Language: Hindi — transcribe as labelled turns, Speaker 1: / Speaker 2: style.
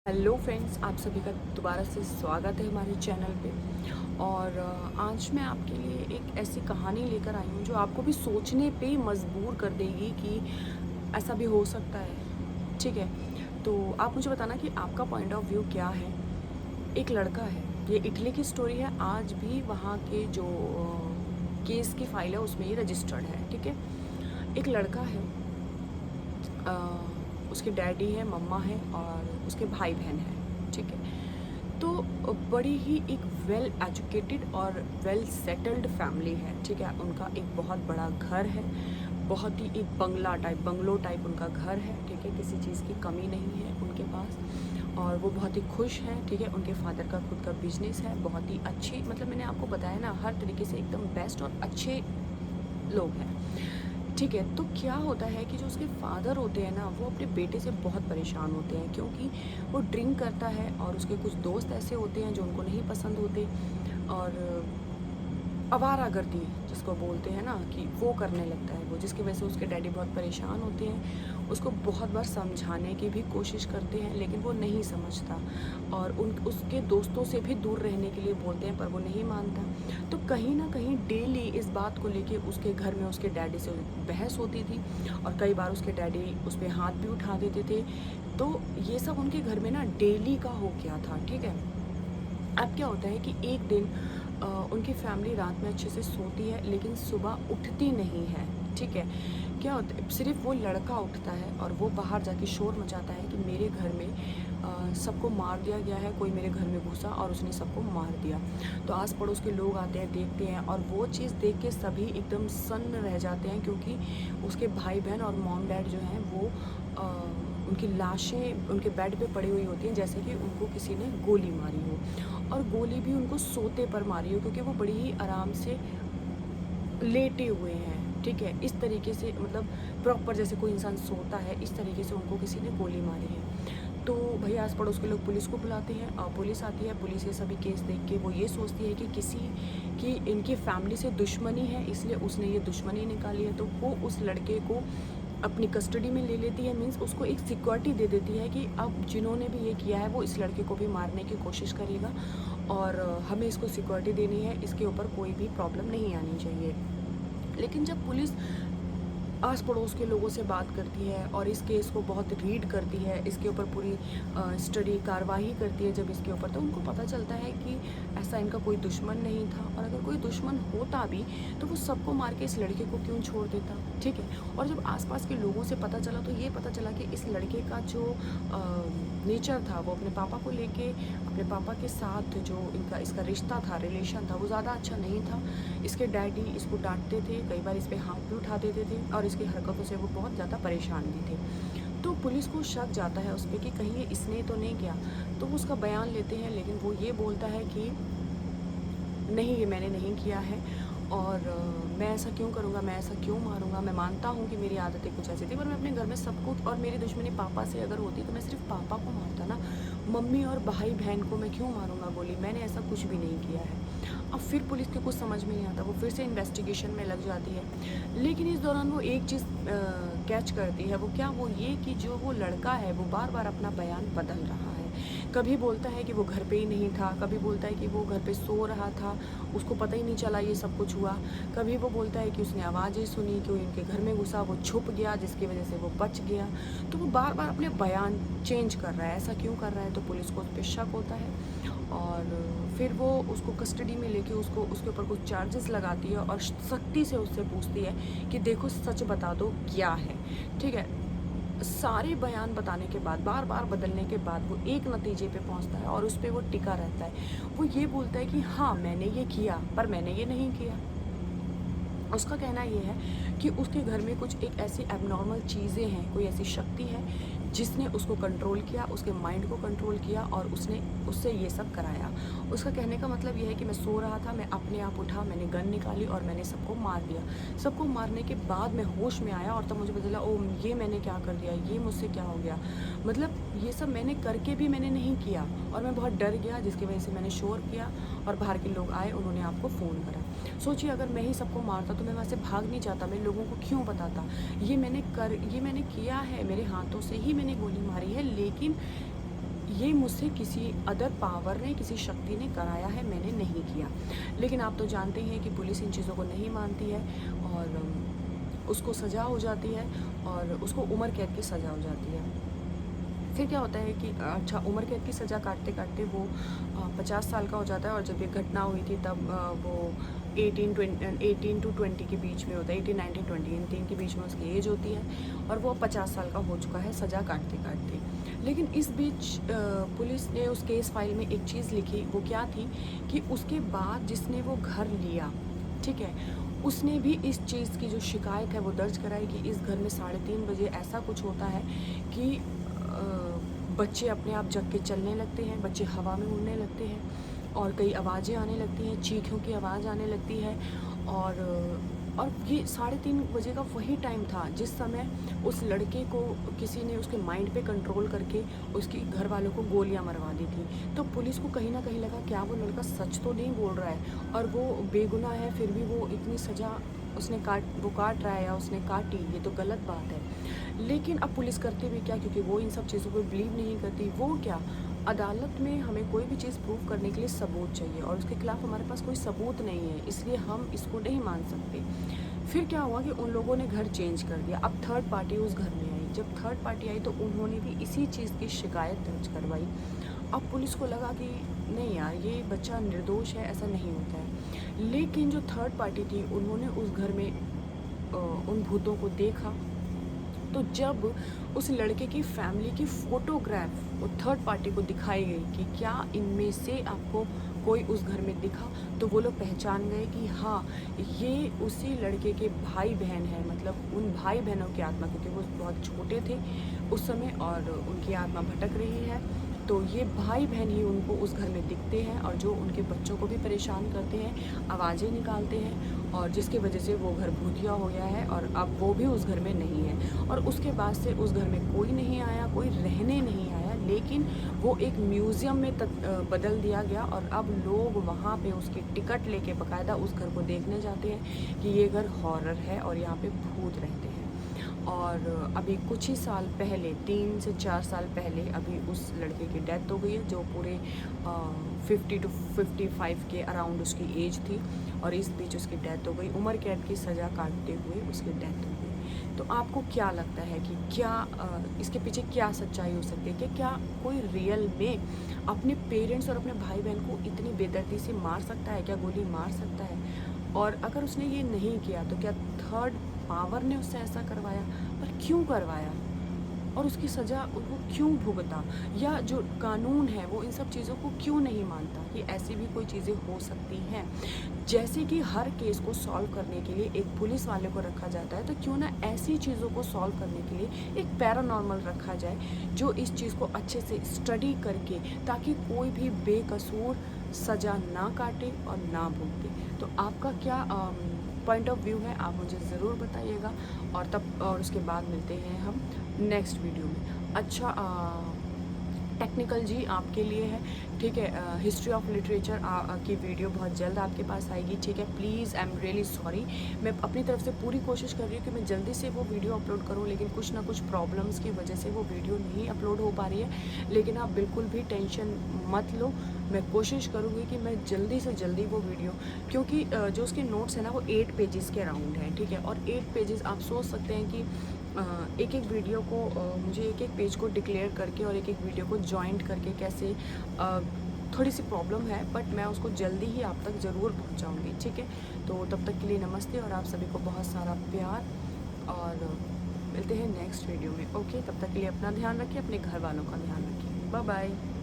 Speaker 1: हेलो फ्रेंड्स, आप सभी का दोबारा से स्वागत है हमारे चैनल पे। और आज मैं आपके लिए एक ऐसी कहानी लेकर आई हूँ जो आपको भी सोचने पे मजबूर कर देगी कि ऐसा भी हो सकता है। ठीक है, तो आप मुझे बताना कि आपका पॉइंट ऑफ व्यू क्या है। एक लड़का है, ये इटली की स्टोरी है। आज भी वहाँ के जो केस की फाइल है उसमें ये रजिस्टर्ड है। ठीक है, एक लड़का है, उसके डैडी है, मम्मा है और उसके भाई बहन है। ठीक है, तो बड़ी ही एक वेल एजुकेटेड और वेल सेटल्ड फैमिली है। ठीक है, उनका एक बहुत बड़ा घर है, बहुत ही एक बंगलो टाइप उनका घर है। ठीक है, किसी चीज़ की कमी नहीं है उनके पास और वो बहुत ही खुश हैं। ठीक है, उनके फादर का खुद का बिजनेस है, बहुत ही अच्छी, मतलब मैंने आपको बताया ना, हर तरीके से एकदम बेस्ट और अच्छे लोग हैं। ठीक है, तो क्या होता है कि जो उसके फादर होते हैं ना, वो अपने बेटे से बहुत परेशान होते हैं क्योंकि वो ड्रिंक करता है और उसके कुछ दोस्त ऐसे होते हैं जो उनको नहीं पसंद होते और आवारागर्दी जिसको बोलते हैं ना, कि वो करने लगता है वो, जिसकी वजह से उसके डैडी बहुत परेशान होते हैं। उसको बहुत बार समझाने की भी कोशिश करते हैं लेकिन वो नहीं समझता और उसके दोस्तों से भी दूर रहने के लिए बोलते हैं पर वो नहीं मानता। तो कहीं ना कहीं डेली इस बात को लेके उसके घर में उसके डैडी से बहस होती थी और कई बार उसके डैडी उस पर हाथ भी उठा देते थे। तो ये सब उनके घर में ना डेली का हो गया था। ठीक है, अब क्या होता है कि एक दिन उनकी फैमिली रात में अच्छे से सोती है लेकिन सुबह उठती नहीं है। ठीक है, क्या होता है, सिर्फ वो लड़का उठता है और वो बाहर जाके शोर मचाता है कि मेरे घर में सबको मार दिया गया है, कोई मेरे घर में घुसा और उसने सबको मार दिया। तो आस पड़ोस के लोग आते हैं, देखते हैं और वो चीज़ देख के सभी एकदम सन्न रह जाते हैं क्योंकि उसके भाई बहन और मॉम डैड जो हैं वो उनकी लाशें उनके बेड पे पड़ी हुई होती हैं जैसे कि उनको किसी ने गोली मारी हो, और गोली भी उनको सोते पर मारी हो क्योंकि वो बड़ी ही आराम से लेटे हुए हैं। ठीक है, इस तरीके से, मतलब प्रॉपर जैसे कोई इंसान सोता है इस तरीके से उनको किसी ने गोली मारी है। तो भाई आस पड़ोस के लोग पुलिस को बुलाते हैं और पुलिस आती है। पुलिस ये सभी केस देख के वो ये सोचती है कि किसी की इनकी फैमिली से दुश्मनी है, इसलिए उसने ये दुश्मनी निकाली है। तो वो उस लड़के को अपनी कस्टडी में ले लेती है, मीन्स उसको एक सिक्योरिटी दे देती है कि अब जिन्होंने भी ये किया है वो इस लड़के को भी मारने की कोशिश करेगा और हमें इसको सिक्योरिटी देनी है, इसके ऊपर कोई भी प्रॉब्लम नहीं आनी चाहिए। लेकिन जब पुलिस आस पड़ोस के लोगों से बात करती है और इस केस को बहुत रीड करती है, इसके ऊपर पूरी स्टडी कार्रवाई करती है जब इसके ऊपर, तो उनको पता चलता है कि ऐसा इनका कोई दुश्मन नहीं था और अगर कोई दुश्मन होता भी तो वो सबको मार के इस लड़के को क्यों छोड़ देता। ठीक है, और जब आसपास के लोगों से पता चला तो ये पता चला कि इस लड़के का जो नेचर था वो अपने पापा को लेके, अपने पापा के साथ जो इसका रिश्ता था, रिलेशन था, वो ज़्यादा अच्छा नहीं था। इसके डैडी इसको डांटते थे, कई बार इस पे हाथ भी उठा देते थे और इसकी हरकतों से वो बहुत ज़्यादा परेशान भी थे। तो पुलिस को शक जाता है उस पर कि कहीं ये इसने तो नहीं किया। तो वो उसका बयान लेते हैं लेकिन वो ये बोलता है कि नहीं, ये मैंने नहीं किया है और मैं ऐसा क्यों करूँगा, मैं ऐसा क्यों मारूँगा। मैं मानता हूँ कि मेरी आदतें कुछ ऐसी थी पर मैं अपने घर में सबको, और मेरी दुश्मनी पापा से अगर होती तो मैं सिर्फ पापा को मारता ना, मम्मी और भाई बहन को मैं क्यों मारूँगा गोली, मैंने ऐसा कुछ भी नहीं किया है। अब फिर पुलिस के कुछ समझ में नहीं आता, वो फिर से इन्वेस्टिगेशन में लग जाती है। लेकिन इस दौरान वो एक चीज़ कैच करती है, वो क्या, वो ये कि जो वो लड़का है वो बार बार अपना बयान बदल रहा है। कभी बोलता है कि वो घर पे ही नहीं था, कभी बोलता है कि वो घर पे सो रहा था, उसको पता ही नहीं चला ये सब कुछ हुआ। कभी वो बोलता है कि उसने आवाज़ें सुनी, कि उनके घर में घुसा, वो छुप गया जिसकी वजह से वो बच गया। तो वो बार बार अपने बयान चेंज कर रहा है, ऐसा क्यों कर रहा है। तो पुलिस को उस पर शक होता है और फिर वो उसको कस्टडी में लेके उसको उसके ऊपर कुछ चार्जेस लगाती है और सख्ती से उससे पूछती है कि देखो सच बता दो क्या है। ठीक है, सारे बयान बताने के बाद, बार बार बदलने के बाद वो एक नतीजे पे पहुंचता है और उस पर वो टिका रहता है। वो ये बोलता है कि हाँ मैंने ये किया पर मैंने ये नहीं किया। उसका कहना ये है कि उसके घर में कुछ एक ऐसी एबनॉर्मल चीज़ें हैं, कोई ऐसी शक्ति है जिसने उसको कंट्रोल किया, उसके माइंड को कंट्रोल किया और उसने उससे ये सब कराया। उसका कहने का मतलब ये है कि मैं सो रहा था, मैं अपने आप उठा, मैंने गन निकाली और मैंने सबको मार दिया। सबको मारने के बाद मैं होश में आया और तब मुझे पता चला, ओ ये मैंने क्या कर दिया, ये मुझसे क्या हो गया। मतलब ये सब मैंने करके भी मैंने नहीं किया और मैं बहुत डर गया जिसकी वजह से मैंने शोर किया और बाहर के लोग आए, उन्होंने आपको फ़ोन करा। सोचिए अगर मैं ही सबको मारता तो मैं वहाँ से भाग नहीं जाता, मैं लोगों को क्यों बताता। ये मैंने किया है, मेरे हाथों से ही मैंने गोली मारी है, लेकिन ये मुझसे किसी अदर पावर ने, किसी शक्ति ने कराया है, मैंने नहीं किया। लेकिन आप तो जानते ही हैं कि पुलिस इन चीज़ों को नहीं मानती है और उसको सज़ा हो जाती है और उसको उम्र कैद की सज़ा हो जाती है। फिर क्या होता है कि अच्छा, उम्र कैद की सज़ा काटते-काटते वो 50 साल का हो जाता है और जब ये घटना हुई थी तब वो 18 टू 20 के बीच में होता है, 18, 19, 20 इन 3 के बीच में उसकी एज होती है और वो 50 साल का हो चुका है सज़ा काटते-काटते। लेकिन इस बीच पुलिस ने उस केस फाइल में एक चीज़ लिखी, वो क्या थी कि उसके बाद जिसने वो घर लिया, ठीक है, उसने भी इस चीज़ की जो शिकायत है वो दर्ज कराई कि इस घर में 3:30 बजे ऐसा कुछ होता है कि बच्चे अपने आप जग के चलने लगते हैं, बच्चे हवा में उड़ने लगते हैं और कई आवाज़ें आने लगती हैं, चीखों की आवाज़ आने लगती है और ये 3:30 बजे का वही टाइम था जिस समय उस लड़के को किसी ने उसके माइंड पे कंट्रोल करके उसके घर वालों को गोलियां मरवा दी थी। तो पुलिस को कहीं ना कहीं लगा क्या वो लड़का सच तो नहीं बोल रहा है और वो बेगुनाह है, फिर भी वो इतनी सज़ा उसने काट रहा है या उसने काटी, ये तो गलत बात है। लेकिन अब पुलिस करती भी क्या, क्योंकि वो इन सब चीज़ों को बिलीव नहीं करती, वो क्या, अदालत में हमें कोई भी चीज़ प्रूव करने के लिए सबूत चाहिए और उसके खिलाफ हमारे पास कोई सबूत नहीं है, इसलिए हम इसको नहीं मान सकते। फिर क्या हुआ कि उन लोगों ने घर चेंज कर दिया, अब थर्ड पार्टी उस घर में आई। जब थर्ड पार्टी आई तो उन्होंने भी इसी चीज़ की शिकायत दर्ज करवाई। अब पुलिस को लगा कि नहीं यार, ये बच्चा निर्दोष है, ऐसा नहीं होता है। लेकिन जो थर्ड पार्टी थी उन्होंने उस घर में उन भूतों को देखा। तो जब उस लड़के की फैमिली की फ़ोटोग्राफ वो थर्ड पार्टी को दिखाई गई कि क्या इनमें से आपको कोई उस घर में दिखा, तो वो लोग पहचान गए कि हाँ, ये उसी लड़के के भाई बहन हैं, मतलब उन भाई बहनों की आत्मा, क्योंकि वो बहुत छोटे थे उस समय और उनकी आत्मा भटक रही है। तो ये भाई बहन ही उनको उस घर में दिखते हैं और जो उनके बच्चों को भी परेशान करते हैं, आवाज़ें निकालते हैं और जिसकी वजह से वो घर भूतिया हो गया है और अब वो भी उस घर में नहीं है। और उसके बाद से उस घर में कोई नहीं आया, कोई रहने नहीं आया, लेकिन वो एक म्यूज़ियम में बदल दिया गया और अब लोग वहाँ पे उसकी टिकट लेके बाकायदा उस घर को देखने जाते हैं कि ये घर हॉरर है और यहाँ पे भूत रहते हैं। और अभी कुछ ही साल पहले, 3 से 4 साल पहले, अभी उस लड़के की डेथ हो गई है, जो पूरे 50 टू 55 के अराउंड उसकी एज थी और इस बीच उसकी डेथ हो गई। उम्र कैद की सज़ा काटते हुए उसकी डेथ हो गई। तो आपको क्या लगता है कि क्या इसके पीछे क्या सच्चाई हो सकती है कि क्या कोई रियल में अपने पेरेंट्स और अपने भाई बहन को इतनी बेदर्दी से मार सकता है, क्या गोली मार सकता है? और अगर उसने ये नहीं किया तो क्या थर्ड पावर ने उससे ऐसा करवाया? पर क्यों करवाया और उसकी सज़ा वो क्यों भुगता? या जो कानून है वो इन सब चीज़ों को क्यों नहीं मानता कि ऐसी भी कोई चीज़ें हो सकती हैं? जैसे कि हर केस को सॉल्व करने के लिए एक पुलिस वाले को रखा जाता है, तो क्यों ना ऐसी चीज़ों को सॉल्व करने के लिए एक पैरानॉर्मल रखा जाए जो इस चीज़ को अच्छे से स्टडी करके, ताकि कोई भी बेकसूर सज़ा ना काटे और ना भुगते। तो आपका क्या पॉइंट ऑफ व्यू है, आप मुझे ज़रूर बताइएगा और उसके बाद मिलते हैं हम नेक्स्ट वीडियो में। अच्छा, टेक्निकल जी आपके लिए है, ठीक है, हिस्ट्री ऑफ लिटरेचर की वीडियो बहुत जल्द आपके पास आएगी, ठीक है। Please, I am really sorry, मैं अपनी तरफ से पूरी कोशिश कर रही हूँ कि मैं जल्दी से वो वीडियो अपलोड करूँ, लेकिन कुछ ना कुछ प्रॉब्लम्स की वजह से वो वीडियो नहीं अपलोड हो पा रही है। लेकिन आप बिल्कुल भी टेंशन मत लो, मैं कोशिश करूँगी कि मैं जल्दी से जल्दी वो वीडियो, क्योंकि जो उसके नोट्स हैं ना वो 8 पेजेस के अराउंड हैं, ठीक है। और 8 पेजेस आप सोच सकते हैं कि एक एक वीडियो को मुझे एक एक पेज को डिक्लेयर करके और एक एक वीडियो को जॉइंट करके कैसे, थोड़ी सी प्रॉब्लम है, बट मैं उसको जल्दी ही आप तक ज़रूर पहुंचाऊंगी, ठीक है। तो तब तक के लिए नमस्ते और आप सभी को बहुत सारा प्यार और मिलते हैं नेक्स्ट वीडियो में। ओके, तब तक के लिए अपना ध्यान रखिए, अपने घर वालों का ध्यान रखिए। Bye bye.